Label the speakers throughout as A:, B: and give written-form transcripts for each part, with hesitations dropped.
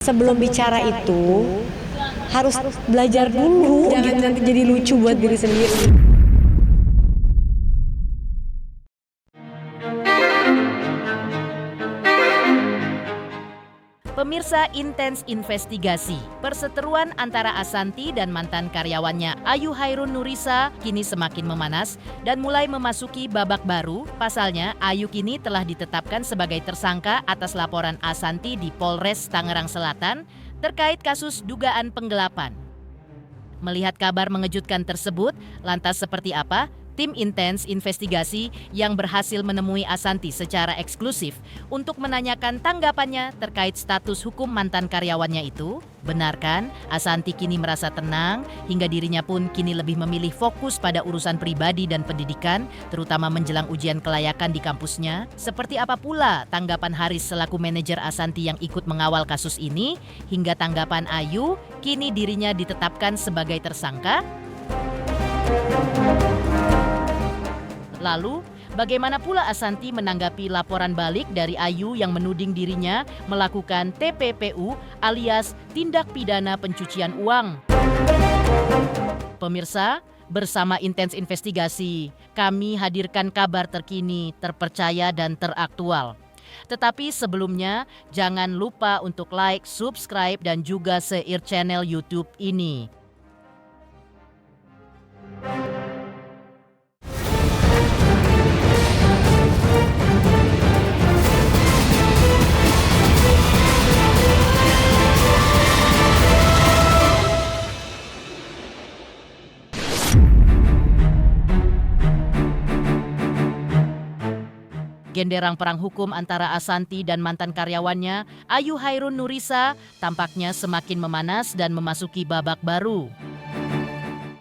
A: Sebelum bicara itu harus belajar dulu, jangan nanti jadi lucu buat diri sendiri.
B: Pemirsa Intens Investigasi, perseteruan antara Assanti dan mantan karyawannya Ayu Hairun Nurisa kini semakin memanas dan mulai memasuki babak baru. Pasalnya, Ayu kini telah ditetapkan sebagai tersangka atas laporan Assanti di Polres Tangerang Selatan terkait kasus dugaan penggelapan. Melihat kabar mengejutkan tersebut, lantas seperti apa? Tim Intens Investigasi yang berhasil menemui Assanti secara eksklusif untuk menanyakan tanggapannya terkait status hukum mantan karyawannya itu. Benarkan Assanti kini merasa tenang hingga dirinya pun kini lebih memilih fokus pada urusan pribadi dan pendidikan, terutama menjelang ujian kelayakan di kampusnya? Seperti apa pula tanggapan Haris selaku manajer Assanti yang ikut mengawal kasus ini? Hingga tanggapan Ayu, kini dirinya ditetapkan sebagai tersangka? Lalu, bagaimana pula Assanti menanggapi laporan balik dari Ayu yang menuding dirinya melakukan TPPU alias tindak pidana pencucian uang? Pemirsa, bersama Intens Investigasi, kami hadirkan kabar terkini, terpercaya dan teraktual. Tetapi sebelumnya, jangan lupa untuk like, subscribe, dan juga share channel YouTube ini. Genderang perang hukum antara Assanti dan mantan karyawannya, Ayu Hairun Nurisa, tampaknya semakin memanas dan memasuki babak baru.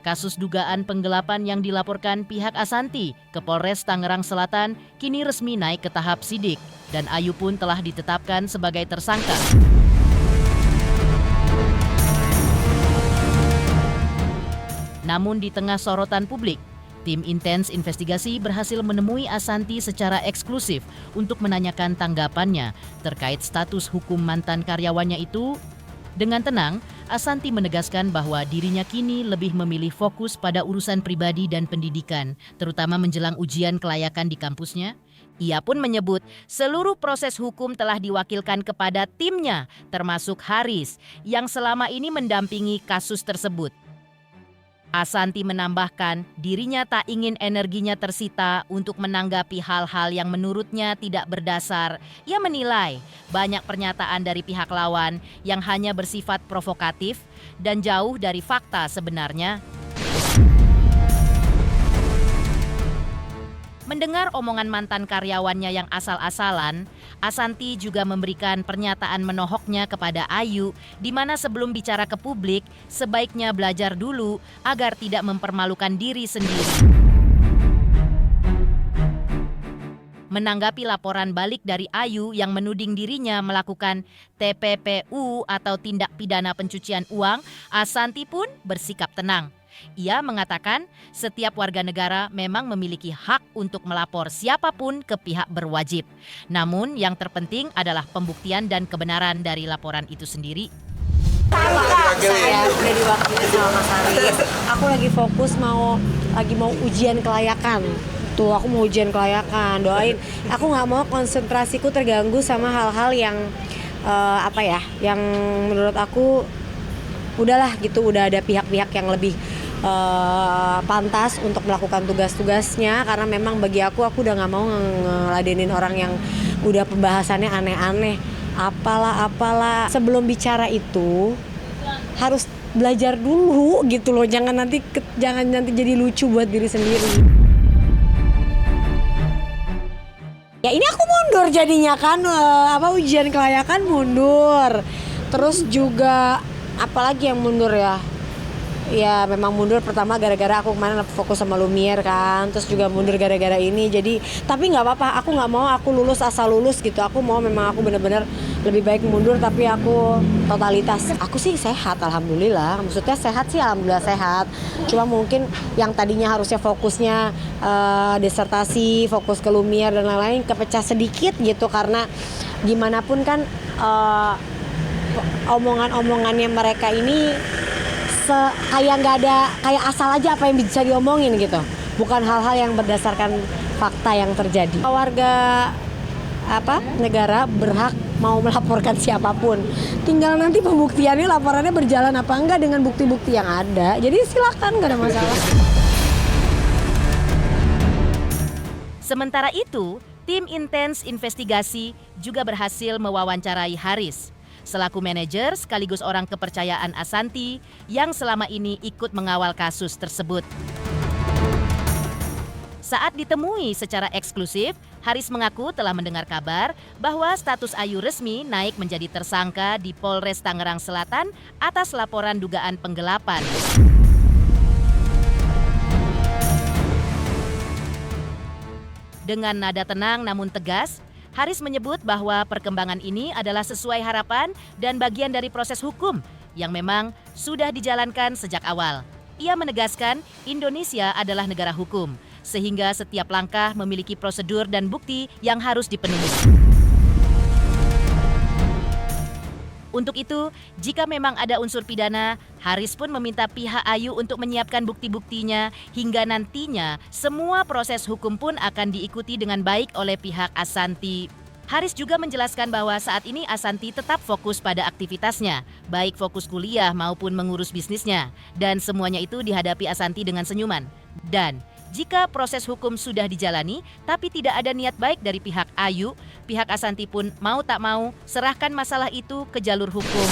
B: Kasus dugaan penggelapan yang dilaporkan pihak Assanti ke Polres Tangerang Selatan kini resmi naik ke tahap sidik dan Ayu pun telah ditetapkan sebagai tersangka. Namun di tengah sorotan publik, Tim Intens Investigasi berhasil menemui Assanti secara eksklusif untuk menanyakan tanggapannya terkait status hukum mantan karyawannya itu. Dengan tenang, Assanti menegaskan bahwa dirinya kini lebih memilih fokus pada urusan pribadi dan pendidikan, terutama menjelang ujian kelayakan di kampusnya. Ia pun menyebut seluruh proses hukum telah diwakilkan kepada timnya, termasuk Haris, yang selama ini mendampingi kasus tersebut. Assanti menambahkan dirinya tak ingin energinya tersita untuk menanggapi hal-hal yang menurutnya tidak berdasar. Ia menilai banyak pernyataan dari pihak lawan yang hanya bersifat provokatif dan jauh dari fakta sebenarnya. Mendengar omongan mantan karyawannya yang asal-asalan, Assanti juga memberikan pernyataan menohoknya kepada Ayu, di mana sebelum bicara ke publik, sebaiknya belajar dulu agar tidak mempermalukan diri sendiri. Menanggapi laporan balik dari Ayu yang menuding dirinya melakukan TPPU atau tindak pidana pencucian uang, Assanti pun bersikap tenang. Ia mengatakan setiap warga negara memang memiliki hak untuk melapor siapapun ke pihak berwajib. Namun yang terpenting adalah pembuktian dan kebenaran dari laporan itu sendiri.
A: Saya udah diwakili sama Mas Haris. Aku lagi fokus mau ujian kelayakan. Tuh aku mau ujian kelayakan, doain. Aku nggak mau konsentrasiku terganggu sama hal-hal yang yang menurut aku udahlah gitu, udah ada pihak-pihak yang lebih pantas untuk melakukan tugas-tugasnya, karena memang bagi aku udah nggak mau ngeladenin orang yang udah pembahasannya aneh-aneh, apalah. Sebelum bicara itu harus belajar dulu gitu loh, jangan nanti jadi lucu buat diri sendiri. Ya ini aku mundur jadinya kan, ujian kelayakan mundur, terus juga apalagi yang mundur ya. Ya memang mundur pertama gara-gara aku kemarin fokus sama Lumiere kan, terus juga mundur gara-gara ini. Jadi tapi nggak apa-apa, aku nggak mau aku lulus asal lulus gitu. Aku mau memang aku benar-benar lebih baik mundur tapi aku totalitas. Aku sih sehat alhamdulillah, maksudnya sehat sih alhamdulillah sehat. Cuma mungkin yang tadinya harusnya fokusnya disertasi, fokus ke Lumiere dan lain-lain kepecah sedikit gitu, karena gimana pun kan omongan-omongannya mereka ini kayak nggak ada, kayak asal aja apa yang bisa diomongin gitu, bukan hal-hal yang berdasarkan fakta yang terjadi. Warga negara berhak mau melaporkan siapapun, tinggal nanti pembuktiannya, laporannya berjalan apa enggak dengan bukti-bukti yang ada. Jadi silakan, nggak ada masalah.
B: Sementara itu, tim intens investigasi juga berhasil mewawancarai Haris selaku manajer sekaligus orang kepercayaan Assanti yang selama ini ikut mengawal kasus tersebut. Saat ditemui secara eksklusif, Haris mengaku telah mendengar kabar bahwa status Ayu resmi naik menjadi tersangka di Polres Tangerang Selatan atas laporan dugaan penggelapan. Dengan nada tenang namun tegas, Haris menyebut bahwa perkembangan ini adalah sesuai harapan dan bagian dari proses hukum yang memang sudah dijalankan sejak awal. Ia menegaskan Indonesia adalah negara hukum, sehingga setiap langkah memiliki prosedur dan bukti yang harus dipenuhi. Untuk itu, jika memang ada unsur pidana, Haris pun meminta pihak Ayu untuk menyiapkan bukti-buktinya hingga nantinya semua proses hukum pun akan diikuti dengan baik oleh pihak Assanti. Haris juga menjelaskan bahwa saat ini Assanti tetap fokus pada aktivitasnya, baik fokus kuliah maupun mengurus bisnisnya, dan semuanya itu dihadapi Assanti dengan senyuman. Dan jika proses hukum sudah dijalani, tapi tidak ada niat baik dari pihak Ayu, pihak Assanti pun mau tak mau serahkan masalah itu ke jalur hukum.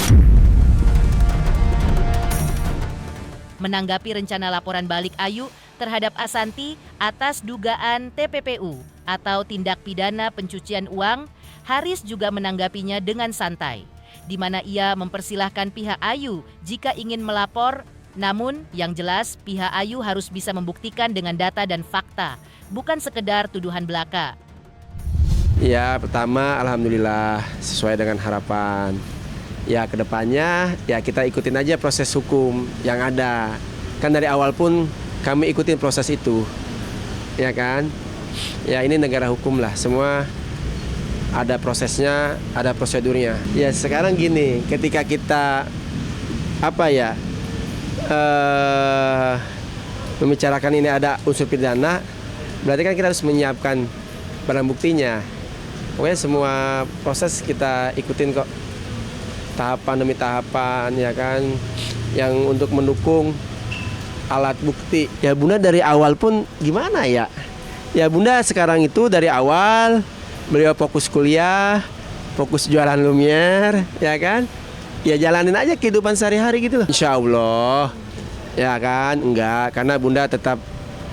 B: Menanggapi rencana laporan balik Ayu terhadap Assanti atas dugaan TPPU atau tindak pidana pencucian uang, Haris juga menanggapinya dengan santai, di mana ia mempersilahkan pihak Ayu jika ingin melapor. Namun, yang jelas pihak Ayu harus bisa membuktikan dengan data dan fakta, bukan sekedar tuduhan belaka.
C: Ya, pertama alhamdulillah sesuai dengan harapan. Ya, kedepannya ya kita ikutin aja proses hukum yang ada. Kan dari awal pun kami ikutin proses itu. Ya kan? Ya, ini negara hukum lah, semua ada prosesnya, ada prosedurnya. Ya, sekarang gini, ketika kita membicarakan ini ada unsur pidana, berarti kan kita harus menyiapkan barang buktinya. Pokoknya semua proses kita ikutin kok, tahapan demi tahapan, ya kan, yang untuk mendukung alat bukti. Ya Bunda dari awal pun gimana ya? Ya Bunda sekarang itu dari awal beliau fokus kuliah, fokus jualan Lumiere, ya kan? Ya jalanin aja kehidupan sehari-hari gitu loh. Insya Allah, ya kan, enggak, karena Bunda tetap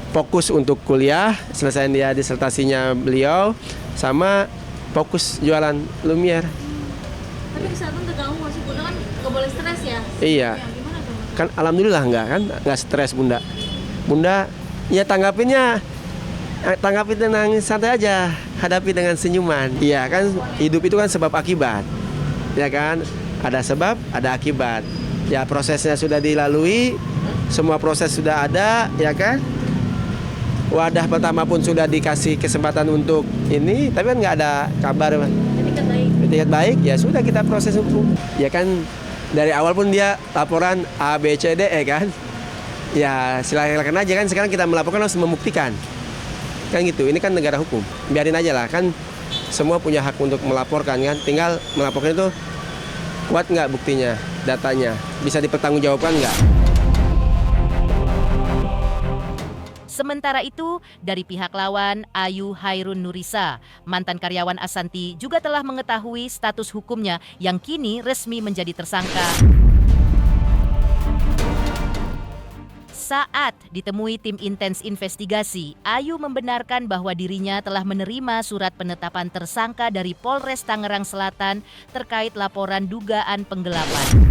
C: fokus untuk kuliah, selesaiin dia disertasinya beliau, sama fokus jualan Lumiere.
D: Tapi di saat itu terganggu nggak sih Bunda, kan nggak boleh stres ya?
C: Iya.
D: Ya, gimana tuh?
C: Kan alhamdulillah enggak stres Bunda. Bunda ya tanggapin dengan santai aja, hadapi dengan senyuman. Iya kan, hidup itu kan sebab akibat, ya kan. Ada sebab, ada akibat. Ya prosesnya sudah dilalui, semua proses sudah ada, ya kan. Wadah pertama pun sudah dikasih kesempatan untuk ini, tapi kan nggak ada kabar. Etikat baik, ya sudah kita proses hukum. Ya kan dari awal pun dia laporan A, B, C, D, E kan. Ya silakan aja kan, sekarang kita melaporkan harus membuktikan. Kan gitu, ini kan negara hukum. Biarin aja lah, kan semua punya hak untuk melaporkan kan. Tinggal melaporkan itu kuat nggak buktinya, datanya, bisa dipertanggungjawabkan nggak?
B: Sementara itu, dari pihak lawan, Ayu Hairun Nurisa, mantan karyawan Assanti, juga telah mengetahui status hukumnya yang kini resmi menjadi tersangka. Saat ditemui tim intens investigasi, Ayu membenarkan bahwa dirinya telah menerima surat penetapan tersangka dari Polres Tangerang Selatan terkait laporan dugaan penggelapan.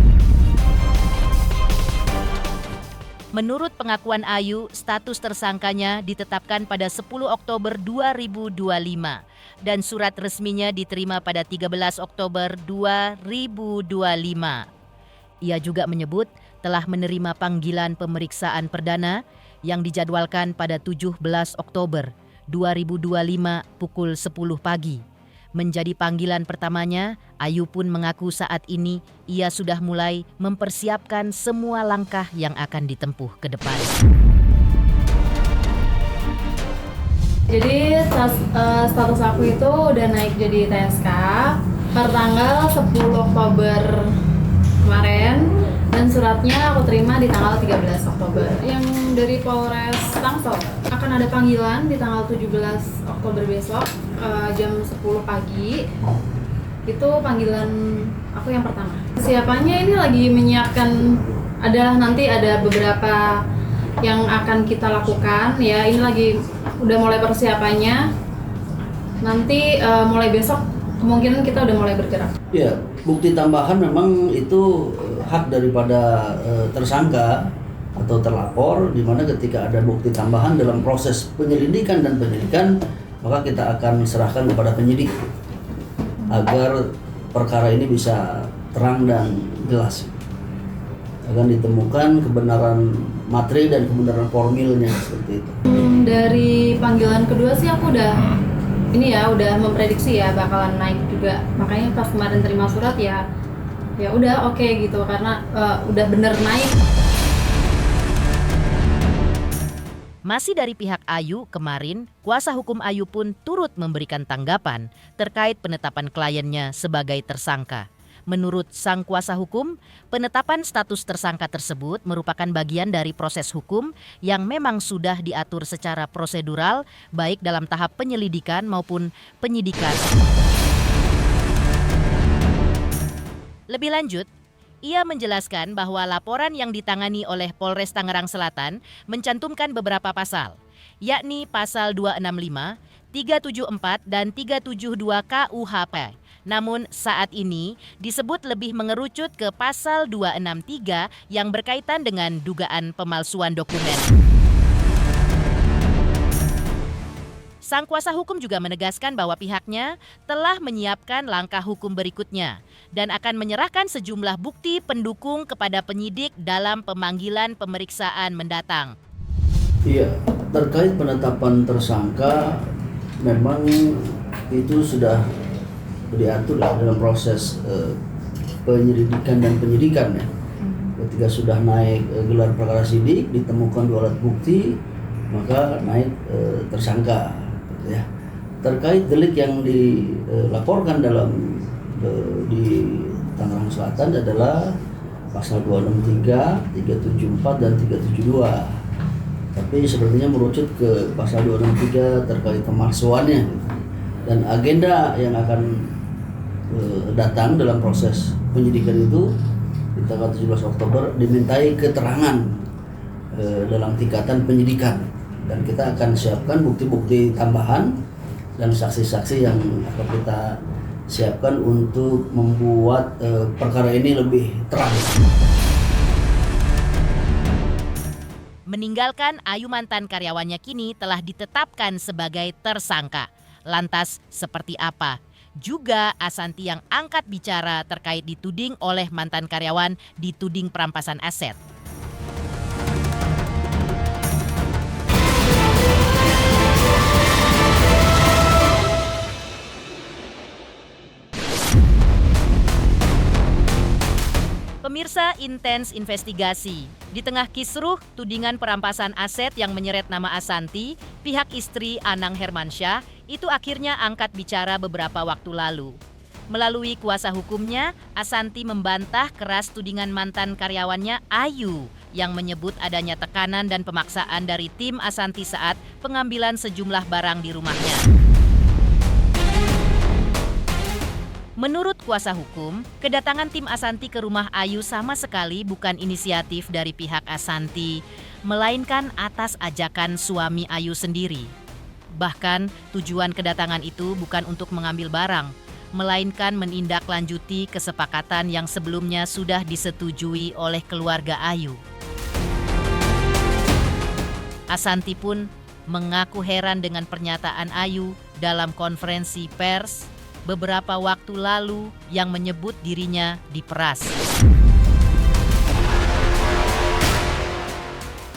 B: Menurut pengakuan Ayu, status tersangkanya ditetapkan pada 10 Oktober 2025 dan surat resminya diterima pada 13 Oktober 2025. Ia juga menyebut telah menerima panggilan pemeriksaan perdana yang dijadwalkan pada 17 Oktober 2025 pukul 10 pagi. Menjadi panggilan pertamanya, Ayu pun mengaku saat ini ia sudah mulai mempersiapkan semua langkah yang akan ditempuh ke depan.
D: Jadi status aku itu udah naik jadi TSK per tanggal 10 Oktober kemarin, dan suratnya aku terima di tanggal 13 Oktober. Yang dari Polres Tangsel akan ada panggilan di tanggal 17 Oktober besok jam 10 pagi. Itu panggilan aku yang pertama. Persiapannya ini lagi menyiapkan, nanti ada beberapa yang akan kita lakukan ya. Ini lagi udah mulai persiapannya. Nanti mulai besok kemungkinan kita udah mulai bergerak.
E: Ya, bukti tambahan memang itu hak daripada tersangka atau terlapor, di mana ketika ada bukti tambahan dalam proses penyelidikan dan penyidikan, maka kita akan serahkan kepada penyidik agar perkara ini bisa terang dan jelas. Akan ditemukan kebenaran materi dan kebenaran formilnya seperti itu.
D: Dari panggilan kedua sih aku udah memprediksi ya bakalan naik juga. Makanya pas kemarin terima surat ya udah oke gitu, karena udah bener naik.
B: Masih dari pihak Ayu, kemarin kuasa hukum Ayu pun turut memberikan tanggapan terkait penetapan kliennya sebagai tersangka. Menurut sang kuasa hukum, penetapan status tersangka tersebut merupakan bagian dari proses hukum yang memang sudah diatur secara prosedural, baik dalam tahap penyelidikan maupun penyidikan. Lebih lanjut, ia menjelaskan bahwa laporan yang ditangani oleh Polres Tangerang Selatan mencantumkan beberapa pasal, yakni pasal 265, 374, dan 372 KUHP. Namun saat ini disebut lebih mengerucut ke pasal 263 yang berkaitan dengan dugaan pemalsuan dokumen. Sang kuasa hukum juga menegaskan bahwa pihaknya telah menyiapkan langkah hukum berikutnya dan akan menyerahkan sejumlah bukti pendukung kepada penyidik dalam pemanggilan pemeriksaan mendatang.
E: Iya, terkait penetapan tersangka memang itu sudah diatur dalam proses penyelidikan dan penyidikan ya. Ketika sudah naik gelar perkara sidik, ditemukan 2 alat bukti, maka naik tersangka ya. Terkait delik yang dilaporkan di Tangerang Selatan adalah pasal 263, 374 dan 372. Tapi sepertinya merucut ke pasal 263 terkait pemalsuannya. Dan agenda yang akan datang dalam proses penyidikan itu di tanggal 17 Oktober dimintai keterangan dalam tingkatan penyidikan, dan kita akan siapkan bukti-bukti tambahan dan saksi-saksi yang akan kita siapkan untuk membuat perkara ini lebih terang.
B: Meninggalkan Ayu, mantan karyawannya kini telah ditetapkan sebagai tersangka. Lantas seperti apa? Juga Asanti yang angkat bicara terkait dituding oleh mantan karyawan dituding perampasan aset. Pemirsa, intens investigasi. Di tengah kisruh tudingan perampasan aset yang menyeret nama Asanti, pihak istri Anang Hermansyah itu akhirnya angkat bicara beberapa waktu lalu. Melalui kuasa hukumnya, Asanti membantah keras tudingan mantan karyawannya Ayu yang menyebut adanya tekanan dan pemaksaan dari tim Asanti saat pengambilan sejumlah barang di rumahnya. Menurut kuasa hukum, kedatangan tim Asanti ke rumah Ayu sama sekali bukan inisiatif dari pihak Asanti, melainkan atas ajakan suami Ayu sendiri. Bahkan tujuan kedatangan itu bukan untuk mengambil barang, melainkan menindaklanjuti kesepakatan yang sebelumnya sudah disetujui oleh keluarga Ayu. Asanti pun mengaku heran dengan pernyataan Ayu dalam konferensi pers beberapa waktu lalu yang menyebut dirinya diperas.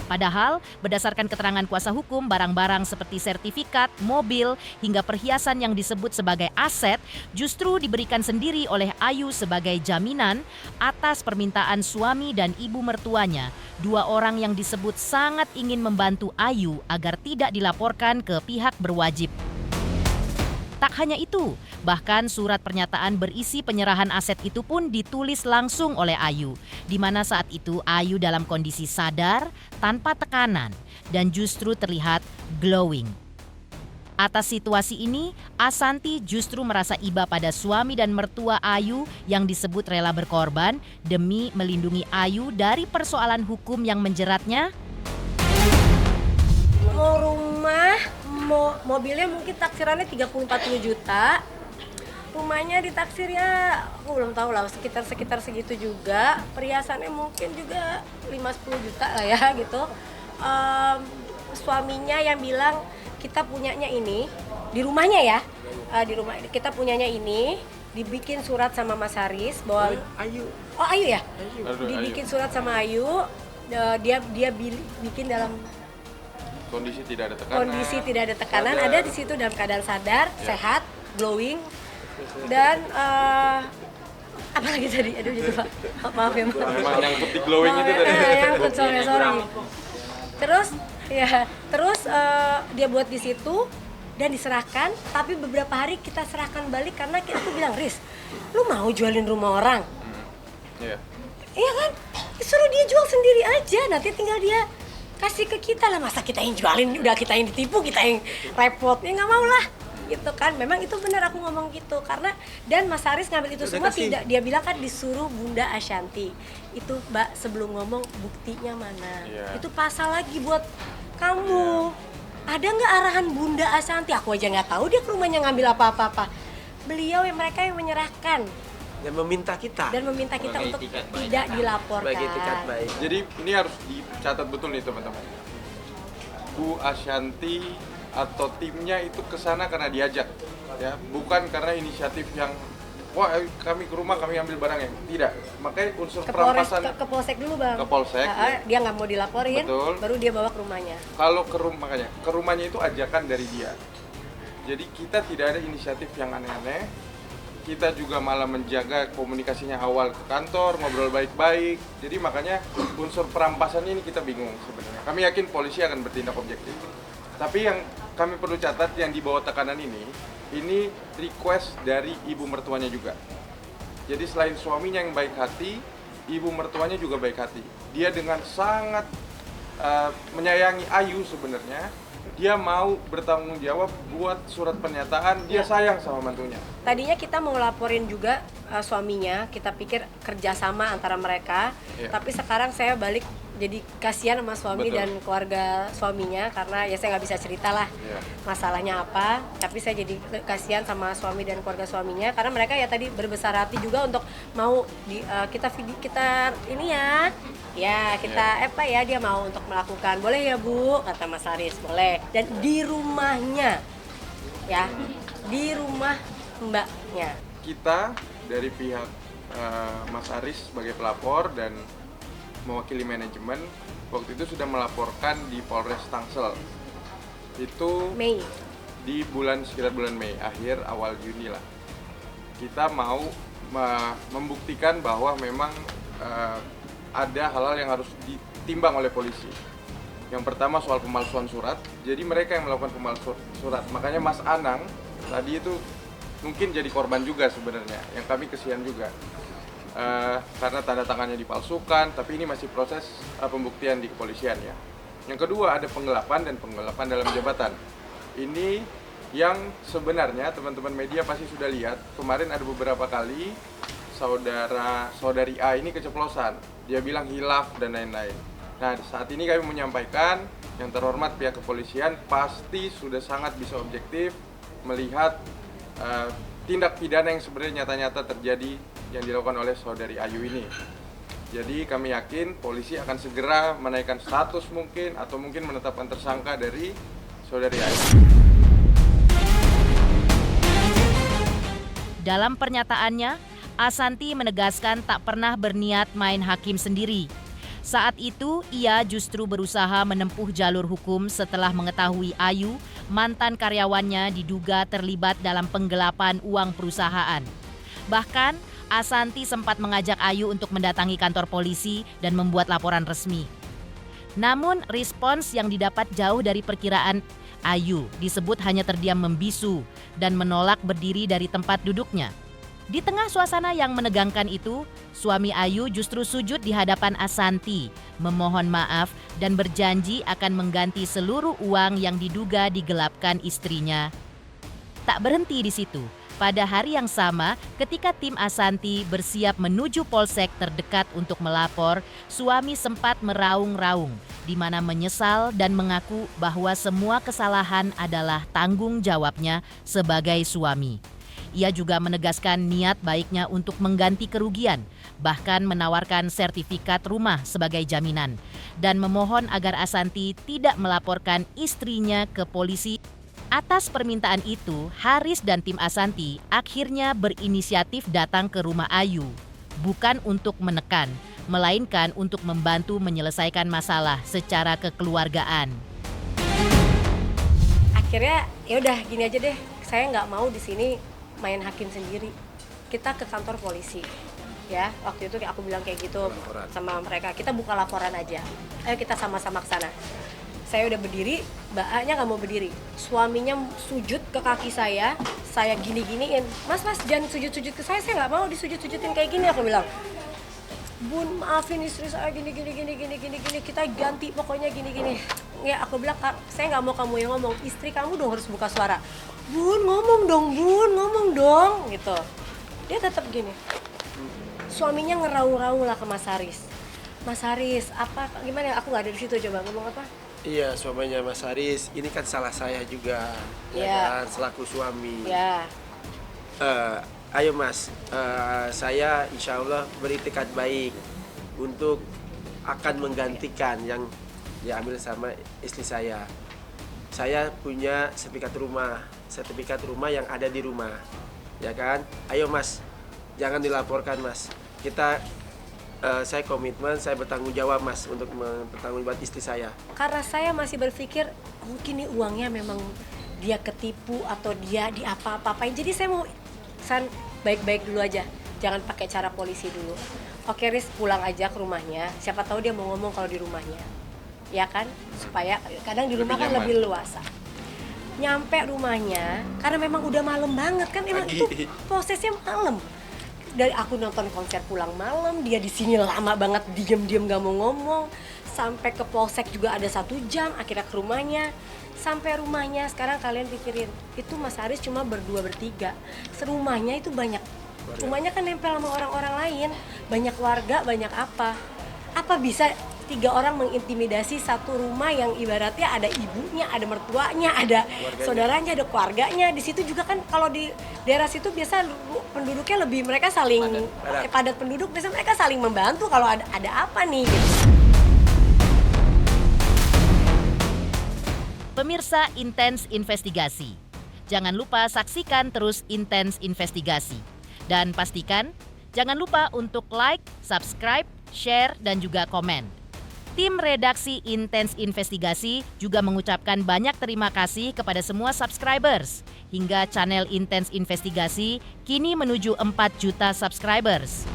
B: Padahal, berdasarkan keterangan kuasa hukum, barang-barang seperti sertifikat, mobil, hingga perhiasan yang disebut sebagai aset justru diberikan sendiri oleh Ayu sebagai jaminan atas permintaan suami dan ibu mertuanya, dua orang yang disebut sangat ingin membantu Ayu agar tidak dilaporkan ke pihak berwajib. Tak hanya itu, bahkan surat pernyataan berisi penyerahan aset itu pun ditulis langsung oleh Ayu, di mana saat itu Ayu dalam kondisi sadar, tanpa tekanan, dan justru terlihat glowing. Atas situasi ini, Asanti justru merasa iba pada suami dan mertua Ayu yang disebut rela berkorban demi melindungi Ayu dari persoalan hukum yang menjeratnya.
A: Mau rumah, mobilnya mungkin taksirannya 30-40 juta. Rumahnya ditaksir ya, aku belum tahu lah, sekitar segitu juga. Perhiasannya mungkin juga 5-10 juta lah ya gitu. Suaminya yang bilang kita punyanya ini di rumahnya ya, di rumah kita punyanya ini, dibikin surat sama Mas Haris bahwa
C: Ayu.
A: oh Ayu ya,
C: Ayu.
A: dibikin surat sama Ayu, dia bikin dalam
F: kondisi tidak ada tekanan,
A: sadar. Ada di situ dalam keadaan sadar, sehat, glowing, dan apa lagi tadi? Aduh gitu Pak, maaf ya Pak.
F: memang yang putih glowing itu tadi.
A: Sorry. Terus dia buat di situ dan diserahkan, tapi beberapa hari kita serahkan balik karena aku bilang, Riz, lu mau jualin rumah orang?
F: Iya.
A: Iya kan? Suruh dia jual sendiri aja, nanti tinggal dia kasih ke kita lah, masa kita yang jualin, udah kita yang ditipu, kita yang repot, ya nggak mau lah gitu kan. Memang itu benar aku ngomong gitu, karena dan Mas Haris ngambil itu semua tidak, dia bilang kan disuruh Bunda Ashanti itu Mbak, sebelum ngomong buktinya mana, itu pasal lagi buat kamu. Ada nggak arahan Bunda Ashanti? Aku aja nggak tahu dia ke rumahnya ngambil apa-apa. Beliau yang mereka yang menyerahkan
C: Dan meminta kita.
A: untuk tidak dilaporkan.
C: Bagi etikat baik.
F: Jadi ini harus dicatat betul nih teman-teman. Bu Ashanti atau timnya itu kesana karena diajak, ya, bukan karena inisiatif yang wah kami ke rumah kami ambil barangnya. Tidak. Makanya unsur perampasan
A: ke Polsek dulu Bang.
F: Ke Polsek, ya.
A: Dia nggak mau dilaporin,
F: Betul.
A: baru dia bawa ke rumahnya.
F: Kalau makanya ke rumahnya itu ajakan dari dia. Jadi kita tidak ada inisiatif yang aneh-aneh. Kita juga malah menjaga komunikasinya awal ke kantor, ngobrol baik-baik. Jadi makanya unsur perampasan ini kita bingung sebenarnya. Kami yakin polisi akan bertindak objektif. Tapi yang kami perlu catat yang di bawah tekanan ini request dari ibu mertuanya juga. Jadi selain suaminya yang baik hati, ibu mertuanya juga baik hati. Dia dengan sangat menyayangi Ayu sebenarnya. Dia mau bertanggung jawab buat surat pernyataan, dia sayang sama mantunya.
A: Tadinya kita mau laporin juga suaminya, kita pikir kerjasama antara mereka, tapi sekarang saya balik jadi kasihan sama suami dan keluarga suaminya, karena ya saya nggak bisa cerita lah masalahnya apa, tapi saya jadi kasihan sama suami dan keluarga suaminya karena mereka ya tadi berbesar hati juga untuk mau kita ini ya kita dia mau untuk melakukan. Boleh ya Bu, kata Mas Haris, boleh. Dan di rumahnya ya, di rumah Mbaknya.
F: Kita dari pihak Mas Haris sebagai pelapor dan mewakili manajemen waktu itu sudah melaporkan di Polres Tangsel. Itu
A: Mei.
F: Di sekitar bulan Mei, akhir awal Juni lah. Kita mau membuktikan bahwa memang ada hal-hal yang harus ditimbang oleh polisi. Yang pertama soal pemalsuan surat. Jadi mereka yang melakukan pemalsuan surat. Makanya Mas Anang tadi itu mungkin jadi korban juga sebenarnya. Yang kami kesian juga. Karena tanda tangannya dipalsukan, tapi ini masih proses pembuktian di kepolisian ya. Yang kedua ada penggelapan dalam jabatan. Ini yang sebenarnya teman-teman media pasti sudah lihat, kemarin ada beberapa kali saudari A ini keceplosan. Dia bilang hilaf dan lain-lain. Nah saat ini kami menyampaikan, yang terhormat pihak kepolisian pasti sudah sangat bisa objektif melihat tindak pidana yang sebenarnya nyata-nyata terjadi yang dilakukan oleh saudari Ayu ini. Jadi kami yakin polisi akan segera menaikkan status mungkin atau mungkin menetapkan tersangka dari saudari Ayu.
B: Dalam pernyataannya, Asanti menegaskan tak pernah berniat main hakim sendiri. Saat itu, ia justru berusaha menempuh jalur hukum setelah mengetahui Ayu, mantan karyawannya, diduga terlibat dalam penggelapan uang perusahaan. Bahkan, Asanti sempat mengajak Ayu untuk mendatangi kantor polisi dan membuat laporan resmi. Namun, respons yang didapat jauh dari perkiraan Ayu, disebut hanya terdiam membisu dan menolak berdiri dari tempat duduknya. Di tengah suasana yang menegangkan itu, suami Ayu justru sujud di hadapan Asanti, memohon maaf dan berjanji akan mengganti seluruh uang yang diduga digelapkan istrinya. Tak berhenti di situ. Pada hari yang sama, ketika tim Asanti bersiap menuju polsek terdekat untuk melapor, suami sempat meraung-raung, di mana menyesal dan mengaku bahwa semua kesalahan adalah tanggung jawabnya sebagai suami. Ia juga menegaskan niat baiknya untuk mengganti kerugian, bahkan menawarkan sertifikat rumah sebagai jaminan, dan memohon agar Asanti tidak melaporkan istrinya ke polisi. Atas permintaan itu, Haris dan tim Asanti akhirnya berinisiatif datang ke rumah Ayu, bukan untuk menekan, melainkan untuk membantu menyelesaikan masalah secara kekeluargaan.
A: Akhirnya ya udah gini aja deh, saya nggak mau di sini main hakim sendiri, kita ke kantor polisi ya. Waktu itu aku bilang kayak gitu sama mereka, kita buka laporan aja, ayo kita sama-sama ke sana. Saya udah berdiri, Mbak A-nya nggak mau berdiri, suaminya sujud ke kaki saya gini-giniin, mas jangan sujud-sujud ke saya nggak mau disujud-sujudin kayak gini. Aku bilang, Bun maafin istri saya gini, kita ganti pokoknya gini. Ya aku bilang, saya nggak mau kamu yang ngomong, istri kamu dong harus buka suara. Bun ngomong dong gitu. Dia tetap gini. Suaminya ngeraung-raung lah ke Mas Haris. Mas Haris, apa gimana? Aku nggak ada di situ, coba ngomong apa?
C: Iya, suaminya Mas Haris, ini kan salah saya juga, ya kan, selaku suami.
A: Ya.
C: Ayo Mas, saya insya Allah beritikad baik untuk akan menggantikan yang diambil sama istri saya. Saya punya sertifikat rumah yang ada di rumah, ya kan? Ayo Mas, jangan dilaporkan Mas. Saya komitmen, saya bertanggung jawab Mas untuk bertanggung jawab istri saya.
A: Karena saya masih berpikir mungkin nih uangnya memang dia ketipu atau dia diapa-apain. Jadi saya mau baik-baik dulu aja, jangan pakai cara polisi dulu. Oke Riz, pulang aja ke rumahnya. Siapa tahu dia mau ngomong kalau di rumahnya, ya kan? Supaya kadang di rumah kan lebih luasa. Nyampe rumahnya, karena memang udah malam banget kan, emang itu prosesnya malam. Dari aku nonton konser pulang malam, dia di sini lama banget diem gak mau ngomong. Sampai ke polsek juga ada 1 jam, akhirnya ke rumahnya. Sampai rumahnya, sekarang kalian pikirin, itu Mas Haris cuma berdua bertiga. Serumahnya itu banyak, rumahnya kan nempel sama orang-orang lain. Banyak warga, banyak apa. Apa bisa 3 orang mengintimidasi satu rumah yang ibaratnya ada ibunya, ada mertuanya, ada saudaranya, ada keluarganya. Di situ juga kan kalau di daerah situ biasa penduduknya lebih, mereka saling padat penduduk, biasa mereka saling membantu kalau ada apa nih gitu.
B: Pemirsa Intens Investigasi, jangan lupa saksikan terus Intens Investigasi. Dan pastikan jangan lupa untuk like, subscribe, share, dan juga komen. Tim redaksi Intens Investigasi juga mengucapkan banyak terima kasih kepada semua subscribers. Hingga channel Intens Investigasi kini menuju 4 juta subscribers.